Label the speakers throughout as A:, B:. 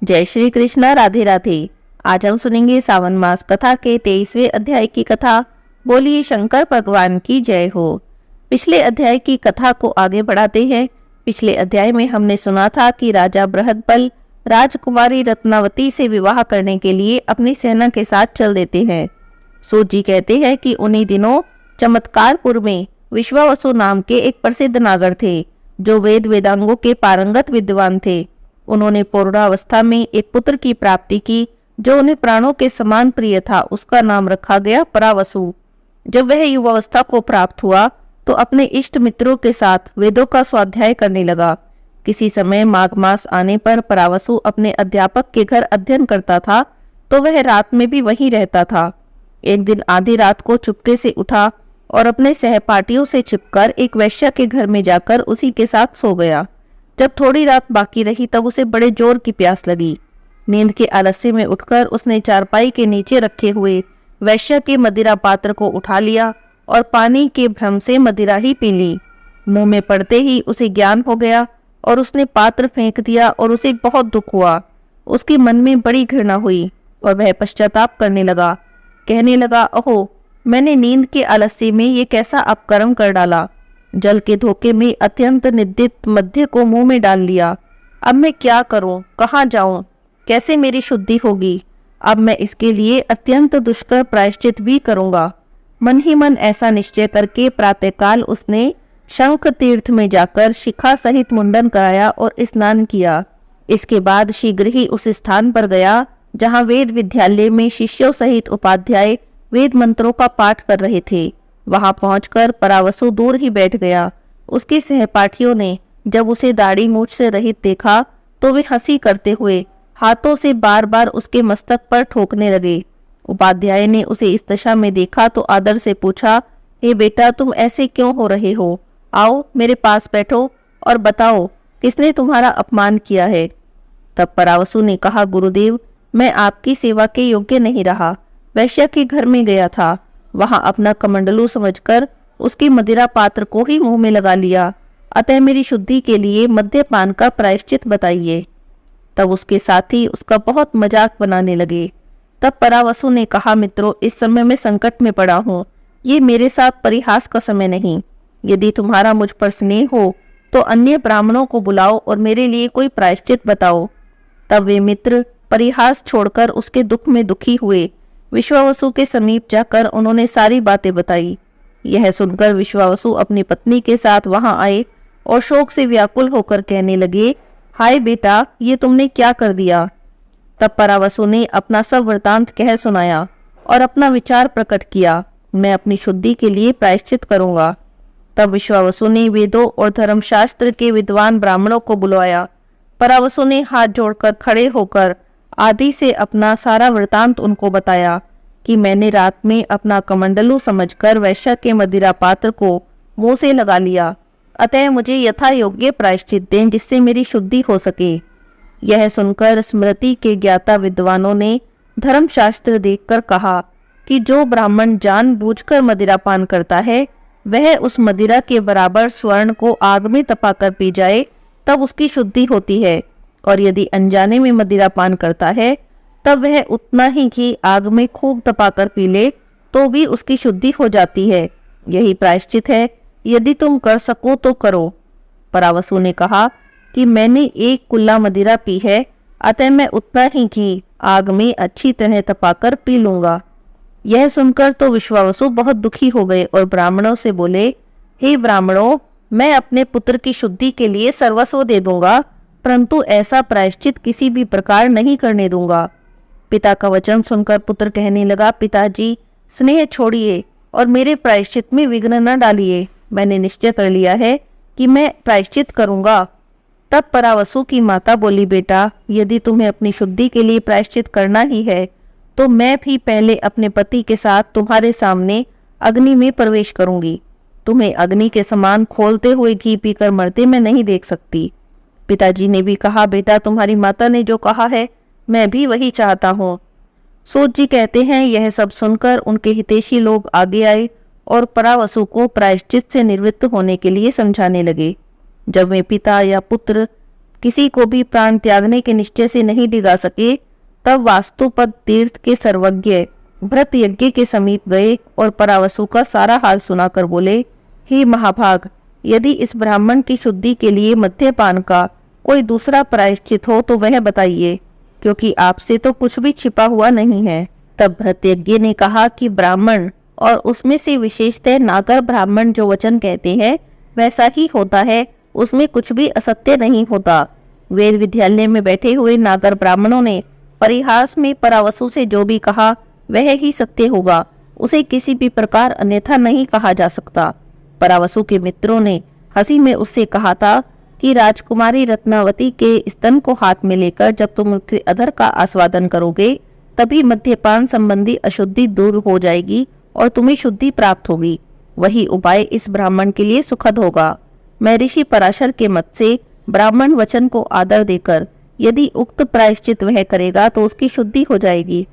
A: जय श्री कृष्ण। राधे राधे। आज हम सुनेंगे सावन मास कथा के 23वें अध्याय की कथा। बोलिए शंकर भगवान की जय हो। पिछले अध्याय की कथा को आगे बढ़ाते हैं। पिछले अध्याय में हमने सुना था कि राजा बृहदबल राजकुमारी रत्नावती से विवाह करने के लिए अपनी सेना के साथ चल देते हैं। सूत जी कहते हैं कि उन्हीं दिनों चमत्कारपुर में विश्वावसु नाम के एक प्रसिद्ध नागर थे, जो वेद वेदांगों के पारंगत विद्वान थे। उन्होंने पूर्णावस्था में एक पुत्र की प्राप्ति की, जो उन्हें प्राणों के समान प्रिय था। उसका नाम रखा गया परावसु। जब वह युवावस्था को प्राप्त हुआ तो अपने इष्ट मित्रों के साथ वेदों का स्वाध्याय करने लगा। किसी समय माघ मास आने पर परावसु अपने अध्यापक के घर अध्ययन करता था, तो वह रात में भी वहीं रहता था। एक दिन आधी रात को चुपके से उठा और अपने सहपाठियों से छिपकर एक वैश्या के घर में जाकर उसी के साथ सो गया। जब थोड़ी रात बाकी रही तब उसे बड़े जोर की प्यास लगी। नींद के आलस्य में उठकर उसने चारपाई के नीचे रखे हुए वैश्या के मदिरा पात्र को उठा लिया और पानी के भ्रम से मदिरा ही पी ली। मुंह में पड़ते ही उसे ज्ञान हो गया और उसने पात्र फेंक दिया और उसे बहुत दुख हुआ। उसके मन में बड़ी घृणा हुई और वह पश्चाताप करने लगा। कहने लगा, ओहो, मैंने नींद के आलस्य में ये कैसा अपकर्म कर डाला। जल के धोखे में अत्यंत निंदित मध्य को मुंह में डाल लिया। अब मैं क्या करूं, कहाँ जाऊं, कैसे मेरी शुद्धि होगी। अब मैं इसके लिए अत्यंत दुष्कर प्रायश्चित भी करूंगा। मन ही मन ऐसा निश्चय करके प्रातःकाल उसने शंख तीर्थ में जाकर शिखा सहित मुंडन कराया और स्नान किया। इसके बाद शीघ्र ही उस स्थान पर गया जहाँ वेद विद्यालय में शिष्यों सहित उपाध्याय वेद मंत्रों का पाठ कर रहे थे। वहां पहुंचकर परावसु दूर ही बैठ गया। उसके सहपाठियों ने जब उसे दाढ़ी मूछ से रहित देखा तो वे हंसी करते हुए हाथों से बार बार उसके मस्तक पर ठोकने लगे। उपाध्याय ने उसे इस दशा में देखा तो आदर से पूछा, हे बेटा, तुम ऐसे क्यों हो रहे हो? आओ मेरे पास बैठो और बताओ किसने तुम्हारा अपमान किया है। तब परावसु ने कहा, गुरुदेव, मैं आपकी सेवा के योग्य नहीं रहा। वैश्या के घर में गया था, वहां अपना कमंडलू समझकर उसके मदिरा पात्र को ही मुंह में लगा लिया। अतः मेरी शुद्धि के लिए मद्यपान का प्रायश्चित बताइए। तब उसके साथी उसका बहुत मजाक बनाने लगे। तब परावसु ने कहा, मित्रों, इस समय मैं संकट में पड़ा हूँ। ये मेरे साथ परिहास का समय नहीं। यदि तुम्हारा मुझ पर स्नेह हो तो अन्य ब्राह्मणों को बुलाओ और मेरे लिए कोई प्रायश्चित बताओ। तब वे मित्र परिहास छोड़कर उसके दुख में दुखी हुए। विश्वावसु के समीप जाकर उन्होंने सारी बातें बताई। यह सुनकर विश्वावसु अपनी पत्नी के साथ वहां आए और शोक से व्याकुल होकर कहने लगे, हाय बेटा, ये तुमने क्या कर दिया। तब परावसु ने अपना सब वृतांत कह सुनाया और अपना विचार प्रकट किया। मैं अपनी शुद्धि के लिए प्रायश्चित करूंगा। तब विश्वावसु ने वेदों और धर्मशास्त्र के विद्वान ब्राह्मणों को बुलवाया। परावसु ने हाथ जोड़कर खड़े होकर आदि से अपना सारा वृतांत उनको बताया कि मैंने रात में अपना कमंडलू समझकर वैश्या के मदिरा पात्र को मुंह से लगा लिया। अतः मुझे यथा योग्य प्रायश्चित दें जिससे मेरी शुद्धि हो सके। यह सुनकर स्मृति के ज्ञाता विद्वानों ने धर्मशास्त्र देखकर कहा कि जो ब्राह्मण जानबूझकर मदिरापान करता है वह उस मदिरा के बराबर स्वर्ण को आग में तपाकर पी जाए तब उसकी शुद्धि होती है, और यदि अनजाने में मदिरापान करता है तब वह उतना ही घी आग में खूब तपाकर पी ले तो भी उसकी शुद्धि हो जाती है। यही प्रायश्चित है, यदि तुम कर सको तो करो। परावसु ने कहा कि मैंने एक कुल्ला मदिरा पी है, अतः मैं उतना ही घी आग में अच्छी तरह तपाकर पी लूंगा। यह सुनकर तो विश्वावसु बहुत दुखी हो गए और ब्राह्मणों से बोले, हे ब्राह्मणों, मैं अपने पुत्र की शुद्धि के लिए सर्वस्व दे दूंगा, परंतु ऐसा प्रायश्चित किसी भी प्रकार नहीं करने दूंगा। पिता का वचन सुनकर पुत्र कहने लगा, पिताजी, स्नेह छोड़िए और मेरे प्रायश्चित में विघ्न न डालिए। मैंने निश्चय कर लिया है कि मैं प्रायश्चित करूंगा। तब परावसु की माता बोली, बेटा, यदि तुम्हें अपनी शुद्धि के लिए प्रायश्चित करना ही है तो मैं भी पहले अपने पति के साथ तुम्हारे सामने अग्नि में प्रवेश करूंगी। तुम्हें अग्नि के समान खोलते हुए घी पीकर मरते मैं नहीं देख सकती। पिताजी ने भी कहा, बेटा, तुम्हारी माता ने जो कहा है मैं भी वही चाहता हूँ। सूत जी कहते हैं, यह सब सुनकर उनके हितैषी लोग आगे आए और परावसु को प्रायश्चित से निवृत्त होने के लिए समझाने लगे। जब वे पिता या पुत्र किसी को भी प्राण त्यागने के निश्चय से नहीं डिगा सके, तब वास्तुपद तीर्थ के सर्वज्ञ भृत यज्ञ के समीप गए और परावसु का सारा हाल सुनाकर बोले, हे महाभाग, यदि इस ब्राह्मण की शुद्धि के लिए मद्यपान का कोई दूसरा प्रायश्चित हो तो वह बताइए, क्योंकि आपसे तो कुछ भी छिपा हुआ नहीं है। तब भृत्यज्ञ ने कहा कि ब्राह्मण और उसमें से विशेषतः नागर ब्राह्मण जो वचन कहते हैं वैसा ही होता है, उसमें कुछ भी असत्य नहीं होता। वेद विद्यालय में बैठे हुए नागर ब्राह्मणों ने परिहास में परावसु से जो भी कहा वह ही सत्य होगा, उसे किसी भी प्रकार अन्यथा नहीं कहा जा सकता। परावसु के मित्रों ने हंसी में उससे कहा था कि राजकुमारी रत्नावती के स्तन को हाथ में लेकर जब तुम उसके अधर का आस्वादन करोगे तभी मद्यपान संबंधी अशुद्धि दूर हो जाएगी और तुम्हें शुद्धि प्राप्त होगी। वही उपाय इस ब्राह्मण के लिए सुखद होगा। मैं ऋषि पराशर के मत से ब्राह्मण वचन को आदर देकर यदि उक्त प्रायश्चित वह करेगा तो उसकी शुद्धि हो जाएगी।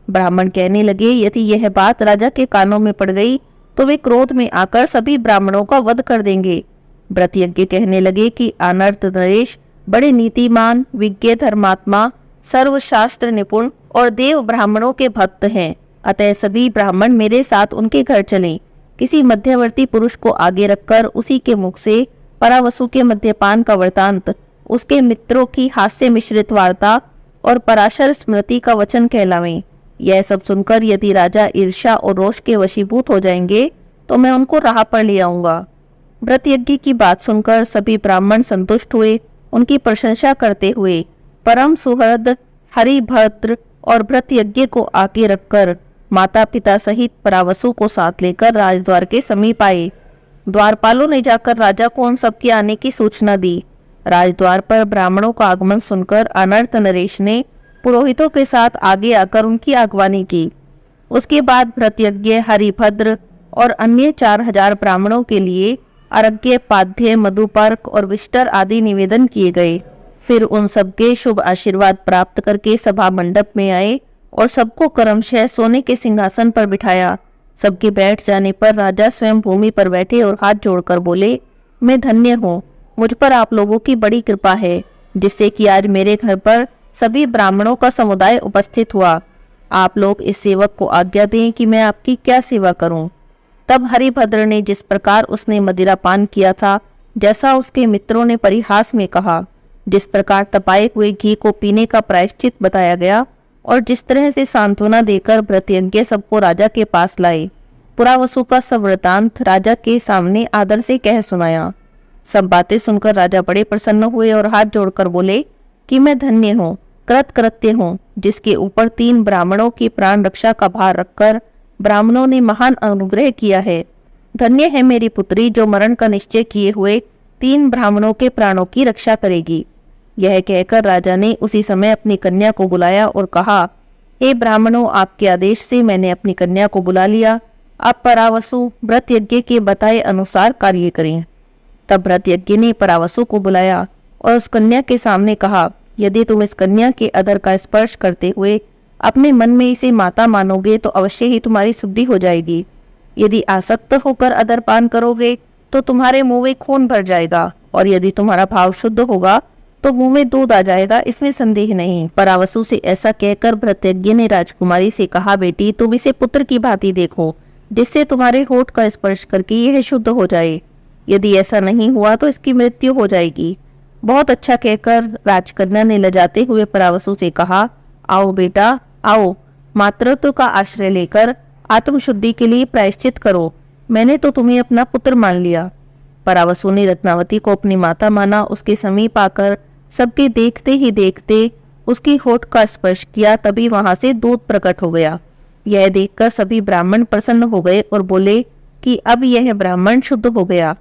A: ब्राह्मण कहने लगे, यदि यह बात राजा के कानों में पड़ गई तो वे क्रोध में आकर सभी ब्राह्मणों का वध कर देंगे। व्रतयज्ञ कहने लगे कि अनर्थ नरेश बड़े नीतिमान, विज्ञ, धर्मात्मा, सर्वशास्त्र निपुण और देव ब्राह्मणों के भक्त हैं, अतः सभी ब्राह्मण मेरे साथ उनके घर चलें। किसी मध्यवर्ती पुरुष को आगे रखकर उसी के मुख से परावसु के मद्यपान का वृतांत, उसके मित्रों की हास्य मिश्रित वार्ता और पराशर स्मृति का वचन कहलावें। यह सब सुनकर यदि राजा ईर्ष्या और रोष के वशीभूत हो जाएंगे तो मैं उनको राह पर ले आऊंगा। व्रतयज्ञ की बात सुनकर सभी ब्राह्मण संतुष्ट हुए। उनकी प्रशंसा करते हुए परम सुहृद हरिभद्र और व्रतयज्ञ को आगे रखकर माता पिता सहित परावसु को साथ लेकर राजद्वार के समीप आए। द्वारपालों ने जाकर राजा को उन सबके आने की सूचना दी। राजद्वार पर ब्राह्मणों का आगमन सुनकर अनर्थ नरेश ने पुरोहितों के साथ आगे आकर उनकी अगवानी की। उसके बाद व्रतयज्ञ, हरिभद्र और अन्य 4000 ब्राह्मणों के लिए अर्घ्य, पाद्य, मधुपर्क और विष्टर आदि निवेदन किए गए। फिर उन सबके शुभ आशीर्वाद प्राप्त करके सभा मंडप में आए और सबको क्रमशः सोने के सिंहासन पर बिठाया। सबके बैठ जाने पर राजा स्वयं भूमि पर बैठे और हाथ जोड़कर बोले, मैं धन्य हूँ, मुझ पर आप लोगों की बड़ी कृपा है, जिससे कि आज मेरे घर पर सभी ब्राह्मणों का समुदाय उपस्थित हुआ। आप लोग इस सेवक को आज्ञा दें कि मैं आपकी क्या सेवा करूं। तब हरिभद्र ने जिस प्रकार उसने मदिरा पान किया था, जैसा उसके मित्रों ने परिहास में कहा, जिस प्रकार तपाए हुए घी को पीने का प्रायश्चित बताया गया और जिस तरह से सांत्वना देकर व्रतयज्ञ सबको राजा के पास लाए, पुरावसु का सब वृतांत राजा के सामने आदर से कह सुनाया। सब बातें सुनकर राजा बड़े प्रसन्न हुए और हाथ जोड़कर बोले कि मैं धन्य हूँ, कृतकृत्य हूँ, जिसके ऊपर 3 ब्राह्मणों की प्राण रक्षा का भार रखकर ब्राह्मणों ने महान अनुग्रह किया है। धन्य है मेरी पुत्री जो मरण का निश्चय किए हुए 3 ब्राह्मणों के प्राणों की रक्षा करेगी। यह कहकर राजा ने उसी समय अपनी कन्या को बुलाया और कहा, हे ब्राह्मणों, आपके आदेश से मैंने अपनी कन्या को बुला लिया। आप परावसु व्रतयज्ञ के बताए अनुसार कार्य करें। तब व्रतयज्ञ ने परावसु को बुलाया और उस कन्या के सामने कहा, यदि तुम इस कन्या के अधर का स्पर्श करते हुए अपने मन में इसे माता मानोगे तो अवश्य ही तुम्हारी शुद्धि हो जाएगी। यदि आसक्त होकर अधर पान करोगे तो तुम्हारे मुंह में खून भर जाएगा, और यदि तुम्हारा भाव शुद्ध होगा तो मुंह में दूध आ जाएगा, इसमें संदेह नहीं। परावसु से ऐसा कहकर व्रतयज्ञ ने राजकुमारी से कहा, बेटी तुम इसे पुत्र की भांति देखो, जिससे तुम्हारे होठ का स्पर्श करके यह शुद्ध हो जाए। यदि ऐसा नहीं हुआ तो इसकी मृत्यु हो जाएगी। बहुत अच्छा कहकर राजकन्या ने लजाते हुए परावसु से कहा, आओ बेटा आओ, मातृत्व का आश्रय लेकर आत्मशुद्धि के लिए प्रायश्चित करो। मैंने तो तुम्हें अपना पुत्र मान लिया। परावसु ने रत्नावती को अपनी माता माना। उसके समीप आकर सबके देखते ही देखते उसकी होठ का स्पर्श किया, तभी वहां से दूध प्रकट हो गया। यह देखकर सभी ब्राह्मण प्रसन्न हो गए और बोले कि अब यह ब्राह्मण शुद्ध हो गया।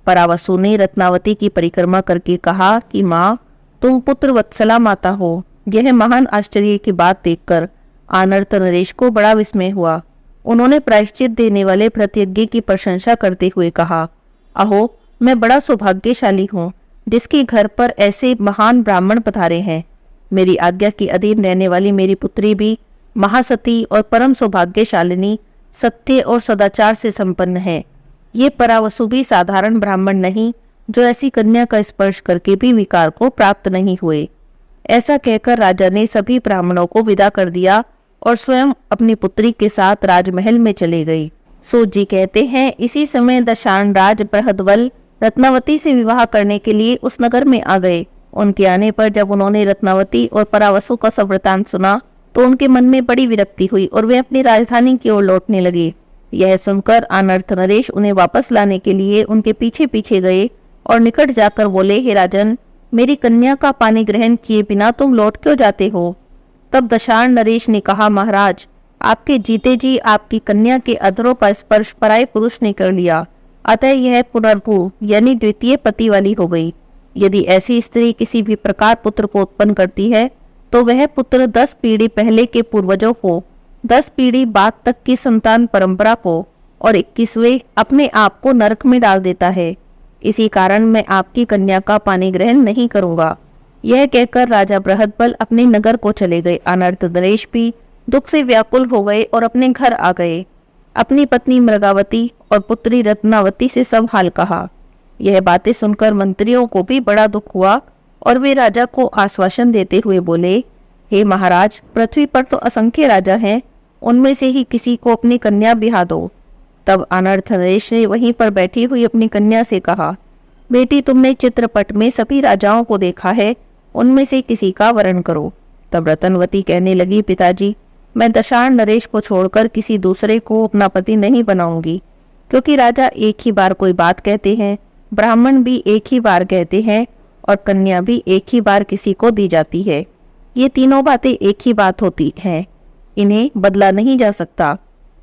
A: परावसु ने रत्नावती की परिक्रमा करके कहा कि माँ, तुम पुत्र वत्सला माता हो। यह महान आश्चर्य की बात देखकर अनर्थ नरेश को बड़ा विस्मय हुआ। उन्होंने प्रायश्चित देने वाले व्रतयज्ञ की प्रशंसा करते हुए कहा, अहो, मैं बड़ा सौभाग्यशाली हूँ जिसके घर पर ऐसे महान ब्राह्मण पधारे हैं। मेरी आज्ञा के अधीन रहने वाली मेरी पुत्री भी महासती और परम सौभाग्यशालिनी, सत्य और सदाचार से संपन्न है। ये परावसु भी साधारण ब्राह्मण नहीं, जो ऐसी कन्या का स्पर्श करके भी विकार को प्राप्त नहीं हुए। ऐसा कहकर राजा ने सभी ब्राह्मणों को विदा कर दिया और स्वयं अपनी पुत्री के साथ राजमहल में चले गए। सूत जी कहते हैं, इसी समय दशार्ण राज बृहद्बल रत्नावती से विवाह करने के लिए उस नगर में आ गए। उनके आने पर जब उन्होंने रत्नावती और परावसु का सब वृतांत सुना तो उनके मन में बड़ी विरक्ति हुई और वे अपनी राजधानी की ओर लौटने लगे। यह सुनकर अनर्थ नरेश उन्हें वापस लाने के लिए उनके पीछे पीछे गए और निकट जाकर बोले, हे राजन, मेरी कन्या का पानी ग्रहण किए बिना तुम लौट क्यों जाते हो? तब दशार्ण नरेश ने कहा, महाराज, आपके जीते जी आपकी कन्या के अधरों का स्पर्श पराये पुरुष ने कर लिया, अतः यह पुनर्भू यानी द्वितीय पति वाली हो गई। यदि ऐसी स्त्री किसी भी प्रकार पुत्र को उत्पन्न करती है तो वह पुत्र 10 पीढ़ी पहले के पूर्वजों को, 10 पीढ़ी बाद तक की संतान परंपरा को और 21वें अपने आप को नरक में डाल देता है। इसी कारण मैं आपकी कन्या का पानी ग्रहण नहीं करूंगा। यह कहकर राजा बृहद्बल अपने नगर को चले गए। अनर्थ नरेश भी दुख से व्याकुल हो गए और अपने घर आ गए। अपनी पत्नी मृगावती और पुत्री रत्नावती से सब हाल कहा। यह बातें सुनकर मंत्रियों को भी बड़ा दुख हुआ और वे राजा को आश्वासन देते हुए बोले, हे महाराज, पृथ्वी पर तो असंख्य राजा हैं, उनमें से ही किसी को अपनी कन्या ब्याह दो। तब अनर्थ नरेश ने वहीं पर बैठी हुई अपनी कन्या से कहा, बेटी, तुमने चित्रपट में सभी राजाओं को देखा है, उनमें से किसी का वरण करो। तब रत्नवती कहने लगी, पिताजी, मैं दशार्ण नरेश को छोड़कर किसी दूसरे को अपना पति नहीं बनाऊंगी, क्योंकि राजा एक ही बार कोई बात कहते हैं, ब्राह्मण भी एक ही बार कहते हैं और कन्या भी एक ही बार किसी को दी जाती है। ये तीनों बातें एक ही बात होती हैं, इन्हें बदला नहीं जा सकता।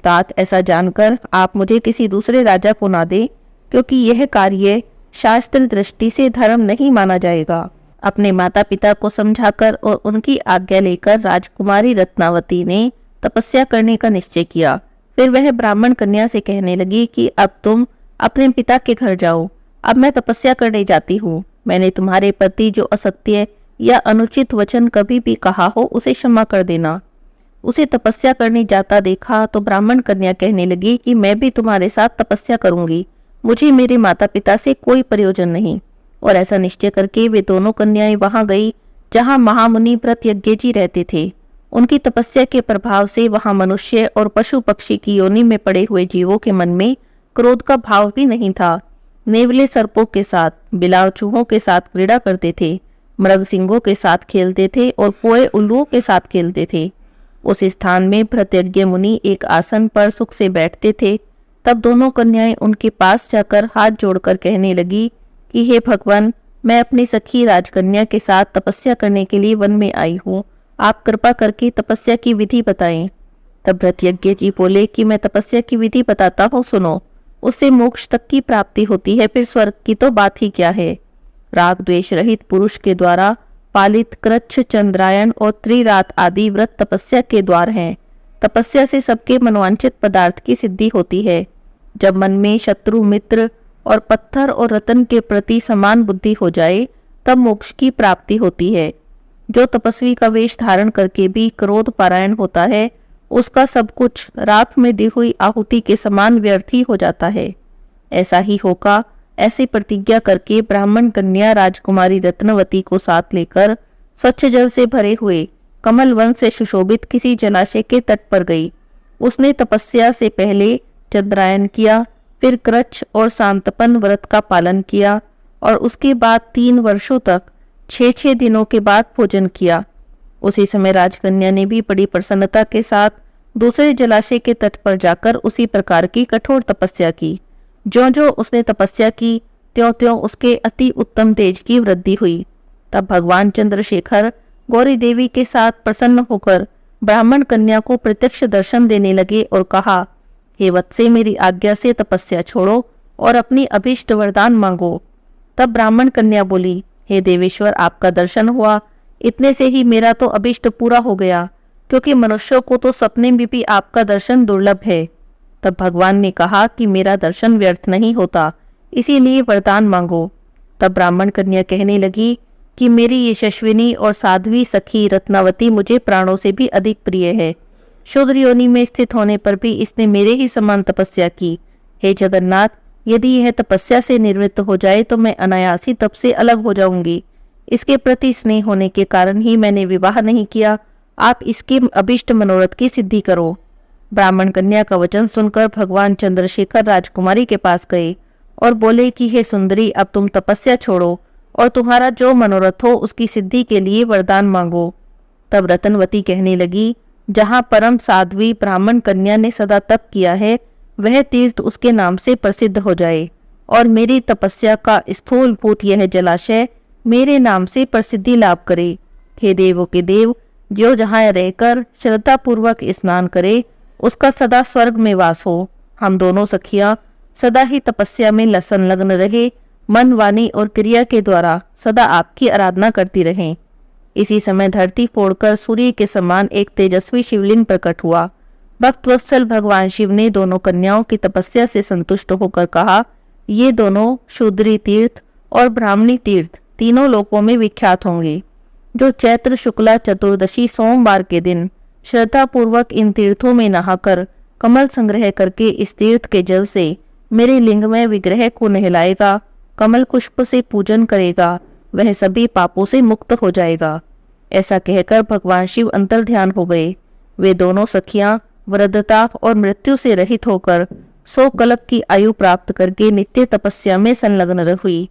A: तात, ऐसा जानकर आप मुझे किसी दूसरे राजा को ना दे, क्योंकि यह कार्य शास्त्र दृष्टि से धर्म नहीं माना जाएगा। अपने माता पिता को समझाकर और उनकी आज्ञा लेकर राजकुमारी रत्नावती ने तपस्या करने का निश्चय किया। फिर वह ब्राह्मण कन्या से कहने लगी कि अब तुम अपने पिता के घर जाओ, अब मैं तपस्या करने जाती हूँ। मैंने तुम्हारे प्रति जो असत्य या अनुचित वचन कभी भी कहा हो उसे क्षमा कर देना। उसे तपस्या करने जाता देखा तो ब्राह्मण कन्या कहने लगी कि मैं भी तुम्हारे साथ तपस्या करूंगी, मुझे मेरे माता पिता से कोई प्रयोजन नहीं। और ऐसा निश्चय करके वे दोनों कन्याएं वहां गई जहां महामुनि व्रतयज्ञ जी रहते थे। उनकी तपस्या के प्रभाव से वहां मनुष्य और पशु पक्षी की योनि में पड़े हुए जीवों के मन में क्रोध का भाव भी नहीं था। नेवले सर्पों के साथ, बिलाव चूहों के साथ क्रीड़ा करते थे, मृग सिंहों के साथ खेलते थे और पोए उल्लुओं के साथ खेलते थे। उस स्थान में व्रतयज्ञ मुनि एक आसन पर सुख से बैठते थे। तब दोनों कन्याएं उनके पास जाकर हाथ जोड़कर कहने लगी कि हे भगवान, मैं अपनी सखी राजकन्या के साथ तपस्या करने के लिए वन में आई हूँ, आप कृपा करके तपस्या की विधि बताएं। तब व्रतयज्ञ जी बोले कि मैं तपस्या की विधि बताता हूँ, सुनो। उससे मोक्ष तक की प्राप्ति होती है, फिर स्वर्ग की तो बात ही क्या है। राग द्वेष रहित पुरुष के द्वारा पालित कृच्छ, चंद्रायन और त्रिरात आदि व्रत तपस्या के द्वार हैं। तपस्या से सबके मनोवांछित पदार्थ की सिद्धि होती है। जब मन में शत्रु, मित्र और पत्थर और रतन के प्रति समान बुद्धि हो जाए तब मोक्ष की प्राप्ति होती है। जो तपस्वी का वेश धारण करके भी क्रोध पारायण होता है, उसका सब कुछ राख में दी हुई आहुति के समान व्यर्थ ही हो जाता है। ऐसा ही होगा। ऐसी प्रतिज्ञा करके ब्राह्मण कन्या राजकुमारी रत्नवती को साथ लेकर स्वच्छ जल से भरे हुए कमल वन से सुशोभित किसी जलाशय के तट पर गई। उसने तपस्या से पहले चंद्रायन किया, फिर कृच्छ और सांतपन व्रत का पालन किया और उसके बाद 3 वर्षों तक 6-6 दिनों के बाद भोजन किया। उसी समय राजकन्या ने भी बड़ी प्रसन्नता के साथ दूसरे जलाशय के तट पर जाकर उसी प्रकार की कठोर तपस्या की। ज्यों-ज्यों उसने तपस्या की, त्यों-त्यों उसके अति उत्तम तेज की वृद्धि हुई। तब भगवान चंद्रशेखर गौरी देवी के साथ प्रसन्न होकर ब्राह्मण कन्या को प्रत्यक्ष दर्शन देने लगे और कहा, हे वत्से, मेरी आज्ञा से तपस्या छोड़ो और अपनी अभीष्ट वरदान मांगो। तब ब्राह्मण कन्या बोली, हे देवेश्वर, आपका दर्शन हुआ, इतने से ही मेरा तो अभीष्ट पूरा हो गया, क्योंकि मनुष्यों को तो सपने में भी आपका दर्शन दुर्लभ है। तब भगवान ने कहा कि मेरा दर्शन व्यर्थ नहीं होता, इसीलिए वरदान मांगो। तब ब्राह्मण कन्या कहने लगी कि मेरी यशस्विनी और साध्वी सखी रत्नावती मुझे प्राणों से भी अधिक प्रिय है। शूद्र योनि में स्थित होने पर भी इसने मेरे ही समान तपस्या की। हे जगन्नाथ, यदि यह तपस्या से निवृत्त हो जाए तो मैं अनायास ही तप से अलग हो जाऊंगी। इसके प्रति स्नेह होने के कारण ही मैंने विवाह नहीं किया। आप इसके अभिष्ट मनोरथ की सिद्धि करो। ब्राह्मण कन्या का वचन सुनकर भगवान चंद्रशेखर राजकुमारी के पास गए और बोले कि हे सुंदरी, अब तुम तपस्या छोड़ो और तुम्हारा जो मनोरथ हो उसकी सिद्धि के लिए वरदान मांगो। तब रतनवती कहने लगी, जहाँ परम साध्वी ब्राह्मण कन्या ने सदा तप किया है वह तीर्थ उसके नाम से प्रसिद्ध हो जाए और मेरी तपस्या का स्थूलभूत यह जलाशय मेरे नाम से प्रसिद्धि लाभ करे। हे देवों के देव, जो जहाँ रहकर श्रद्धा पूर्वक स्नान करे उसका सदा स्वर्ग में वास हो। हम दोनों सखियां सदा ही तपस्या में संलग्न रहे, मन, वाणी और क्रिया के द्वारा सदा आपकी आराधना करती रहें। इसी समय धरती फोड़कर सूर्य के समान एक तेजस्वी शिवलिंग प्रकट हुआ। भक्तवत्सल भगवान शिव ने दोनों कन्याओं की तपस्या से संतुष्ट होकर कहा, ये दोनों शूद्री तीर्थ और ब्राह्मणी तीर्थ तीनों लोकों में विख्यात होंगे। जो चैत्र शुक्ला चतुर्दशी सोमवार के दिन श्रद्धा पूर्वक इन तीर्थों में नहाकर कमल संग्रह करके इस तीर्थ के जल से मेरे लिंग में विग्रह को नहलाएगा, कमल पुष्प से पूजन करेगा, वह सभी पापों से मुक्त हो जाएगा। ऐसा कहकर भगवान शिव अंतर्ध्यान हो गए। वे दोनों सखियां वृद्धता और मृत्यु से रहित होकर 100 कल्प की आयु प्राप्त करके नित्य तपस्या में संलग्न हुई।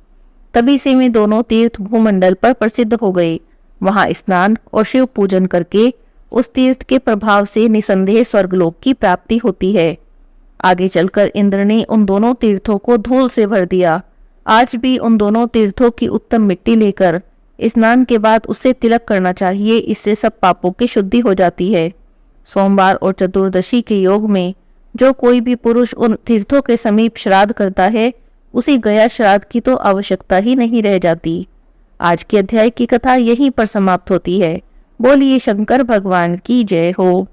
A: तभी से वे दोनों तीर्थ भूमंडल पर प्रसिद्ध हो गए। वहां स्नान और शिव पूजन करके उस तीर्थ के प्रभाव से निसंदेह स्वर्गलोक की प्राप्ति होती है। आगे चलकर इंद्र ने उन दोनों तीर्थों को धूल से भर दिया। आज भी उन दोनों तीर्थों की उत्तम मिट्टी लेकर स्नान के बाद उससे तिलक करना चाहिए, इससे सब पापों की शुद्धि हो जाती है। सोमवार और चतुर्दशी के योग में जो कोई भी पुरुष उन तीर्थों के समीप श्राद्ध करता है उसी गया श्राद्ध की तो आवश्यकता ही नहीं रह जाती। आज के अध्याय की कथा यहीं पर समाप्त होती है। बोलिए शंकर भगवान की जय हो।